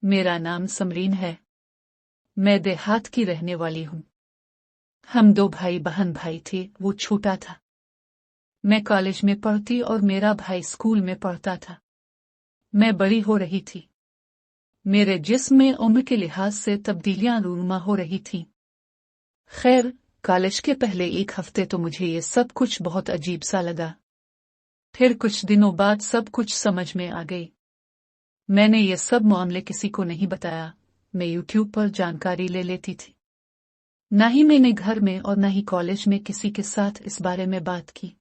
मेरा नाम समरीन है। मैं देहात की रहने वाली हूँ। हम 2 भाई बहन थे, वो छोटा था। मैं कॉलेज में पढ़ती और मेरा भाई स्कूल में पढ़ता था। मैं बड़ी हो रही थी। मेरे जिस्म में उम्र के लिहाज से तब्दीलियां रूनुमा हो रही थीं। खैर, कॉलेज के पहले 1 हफ्ते तो मुझे ये सब कुछ बहुत अजीब सा लगा। फिर कुछ दिनों बाद सब कुछ समझ में आ गई। मैंने ये सब मामले किसी को नहीं बताया। मैं यूट्यूब पर जानकारी ले लेती थी। न ही मैंने घर में और न ही कॉलेज में किसी के साथ इस बारे में बात की।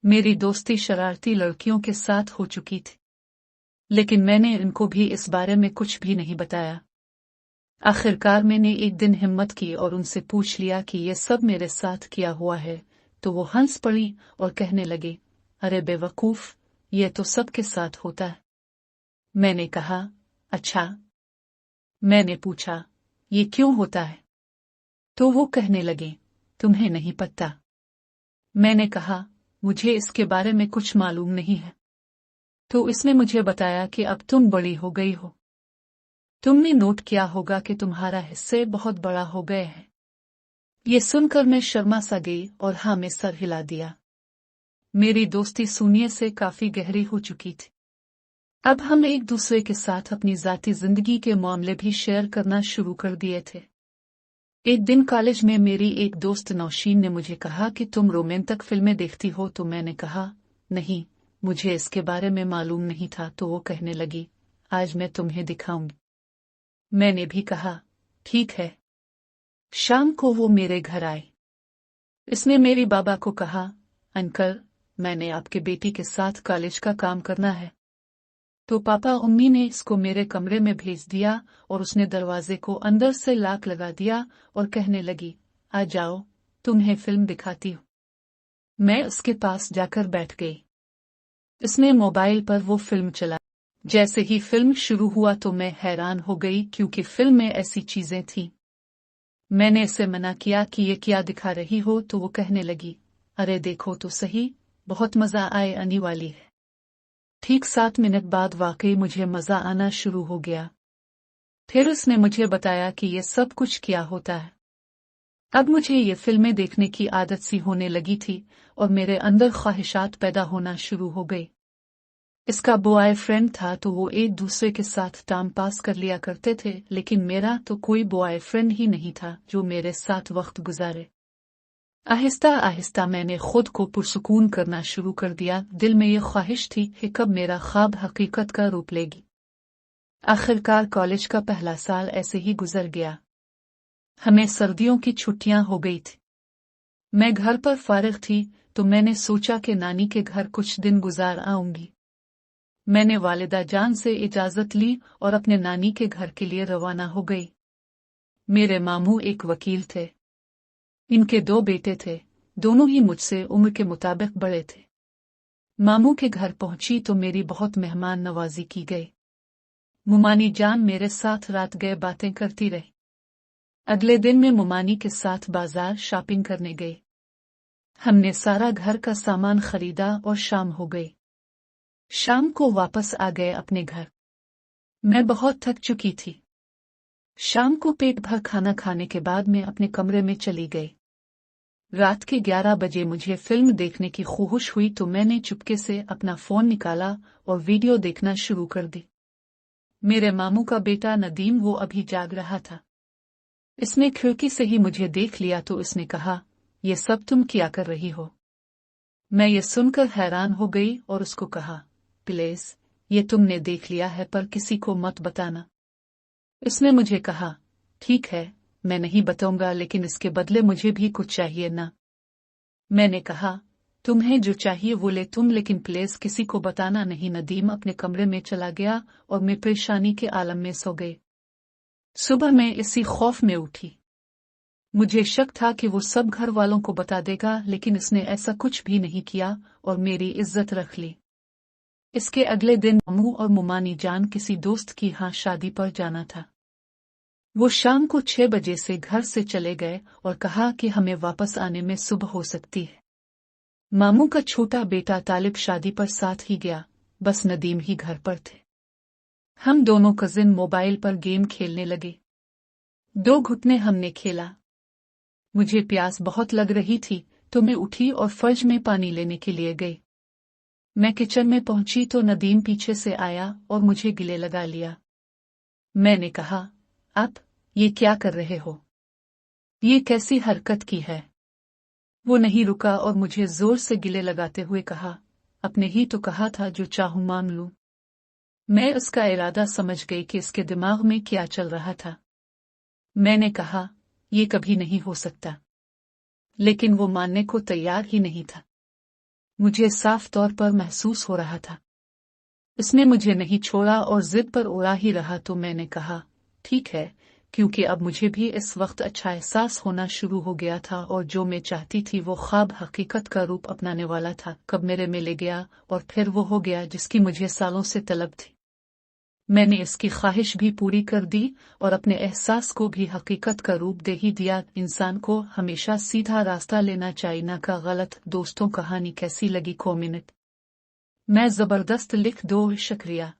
मेरी दोस्ती शरारती लड़कियों के साथ हो चुकी थी, लेकिन मैंने इनको भी इस बारे में कुछ भी नहीं बताया। आखिरकार मैंने एक दिन हिम्मत की और उनसे पूछ लिया कि ये सब मेरे साथ किया हुआ है, तो वो हंस पड़ी और कहने लगे, अरे बेवकूफ, ये तो सबके साथ होता है। मैंने कहा, अच्छा। मैंने पूछा, ये क्यों होता है? तो वो कहने लगे, तुम्हें नहीं पता। मैंने कहा, मुझे इसके बारे में कुछ मालूम नहीं है। तो इसने मुझे बताया कि अब तुम बड़ी हो गई हो। तुमने नोट किया होगा कि तुम्हारा हिस्से बहुत बड़ा हो गए हैं। ये सुनकर मैं शर्मा सा गई और हाँ में सर हिला दिया। मेरी दोस्ती सुनिए से काफी गहरी हो चुकी थी। अब हम एक दूसरे के साथ अपनी जाती जिंदगी के मामले भी शेयर करना शुरू कर दिए थे। एक दिन कॉलेज में मेरी एक दोस्त नौशीन ने मुझे कहा कि तुम रोमांटिक फिल्में देखती हो, तो मैंने कहा, नहीं, मुझे इसके बारे में मालूम नहीं था। तो वो कहने लगी, आज मैं तुम्हें दिखाऊंगी। मैंने भी कहा, ठीक है। शाम को वो मेरे घर आए। इसने मेरी बाबा को कहा, अंकल, मैंने आपके बेटी के साथ कॉलेज का काम करना है। तो पापा उम्मी ने इसको मेरे कमरे में भेज दिया और उसने दरवाजे को अंदर से लॉक लगा दिया और कहने लगी, आ जाओ, तुम्हें फिल्म दिखाती हूँ। मैं उसके पास जाकर बैठ गई। इसने मोबाइल पर वो फिल्म चला। जैसे ही फिल्म शुरू हुआ तो मैं हैरान हो गई, क्योंकि फिल्म में ऐसी चीजें थीं। मैंने इसे मना किया कि ये क्या दिखा रही हो, तो वो कहने लगी, अरे देखो तो सही, बहुत मजा आने वाली है। ठीक 7 मिनट बाद वाकई मुझे मजा आना शुरू हो गया। फिर उसने मुझे बताया कि ये सब कुछ क्या होता है। अब मुझे ये फिल्में देखने की आदत सी होने लगी थी और मेरे अंदर ख्वाहिशात पैदा होना शुरू हो गई। इसका बॉयफ्रेंड था तो वो एक दूसरे के साथ टाइम पास कर लिया करते थे, लेकिन मेरा तो कोई बॉयफ्रेंड ही नहीं था जो मेरे साथ वक्त गुजारे। आहिस्ता आहिस्ता मैंने खुद को पुरसुकून करना शुरू कर दिया। दिल में ये ख्वाहिश थी कि कब मेरा ख्वाब हकीकत का रूप लेगी। आखिरकार कॉलेज का पहला साल ऐसे ही गुजर गया। हमें सर्दियों की छुट्टियां हो गई थी। मैं घर पर फारिग थी तो मैंने सोचा कि नानी के घर कुछ दिन गुजार आऊंगी। मैंने वालिदा जान से इजाजत ली और अपने नानी के घर के लिए रवाना हो गई। मेरे मामू एक वकील थे। इनके 2 बेटे थे, दोनों ही मुझसे उम्र के मुताबिक बड़े थे। मामू के घर पहुंची तो मेरी बहुत मेहमान नवाजी की गई। मुमानी जान मेरे साथ रात गए बातें करती रही। अगले दिन मैं मुमानी के साथ बाजार शॉपिंग करने गई। हमने सारा घर का सामान खरीदा और शाम हो गई। शाम को वापस आ गए अपने घर। मैं बहुत थक चुकी थी। शाम को पेट भर खाना खाने के बाद मैं अपने कमरे में चली गई। रात के 11 बजे मुझे फिल्म देखने की ख्वाहिश हुई तो मैंने चुपके से अपना फोन निकाला और वीडियो देखना शुरू कर दी। मेरे मामू का बेटा नदीम वो अभी जाग रहा था। इसने खिड़की से ही मुझे देख लिया तो इसने कहा, ये सब तुम क्या कर रही हो? मैं ये सुनकर हैरान हो गई और उसको कहा, प्लीज, ये तुमने देख लिया है पर किसी को मत बताना। इसने मुझे कहा, ठीक है, मैं नहीं बताऊंगा, लेकिन इसके बदले मुझे भी कुछ चाहिए ना। मैंने कहा, तुम्हें जो चाहिए वो ले तुम, लेकिन प्लीज किसी को बताना नहीं। नदीम अपने कमरे में चला गया और मैं परेशानी के आलम में सो गई। सुबह मैं इसी खौफ में उठी। मुझे शक था कि वो सब घर वालों को बता देगा, लेकिन इसने ऐसा कुछ भी नहीं किया और मेरी इज्जत रख ली। इसके अगले दिन मामू और मुमानी जान किसी दोस्त की यहाँ शादी पर जाना था। वो शाम को 6 बजे से घर से चले गए और कहा कि हमें वापस आने में सुबह हो सकती है। मामू का छोटा बेटा तालिब शादी पर साथ ही गया, बस नदीम ही घर पर थे। हम दोनों कजिन मोबाइल पर गेम खेलने लगे। 2 घुटने हमने खेला। मुझे प्यास बहुत लग रही थी तो मैं उठी और फ्रिज में पानी लेने के लिए गई। मैं किचन में पहुंची तो नदीम पीछे से आया और मुझे गले लगा लिया। मैंने कहा, आप ये क्या कर रहे हो? ये कैसी हरकत की है? वो नहीं रुका और मुझे जोर से गले लगाते हुए कहा, अपने ही तो कहा था जो चाहूं मांग लूं। मैं उसका इरादा समझ गई कि इसके दिमाग में क्या चल रहा था। मैंने कहा, ये कभी नहीं हो सकता। लेकिन वो मानने को तैयार ही नहीं था। मुझे साफ तौर पर महसूस हो रहा था इसने मुझे नहीं छोड़ा और जिद पर उड़ा ही रहा। तो मैंने कहा, ठीक है, क्योंकि अब मुझे भी इस वक्त अच्छा एहसास होना शुरू हो गया था और जो मैं चाहती थी वो ख्वाब हकीकत का रूप अपनाने वाला था। कब मेरे में ले गया और फिर वो हो गया जिसकी मुझे सालों से तलब थी। मैंने इसकी ख्वाहिश भी पूरी कर दी और अपने एहसास को भी हकीकत का रूप दे ही दिया। इंसान को हमेशा सीधा रास्ता लेना चाहिए, ना का गलत। दोस्तों, कहानी कैसी लगी? कमेंट मैं जबरदस्त लिख दो। शुक्रिया।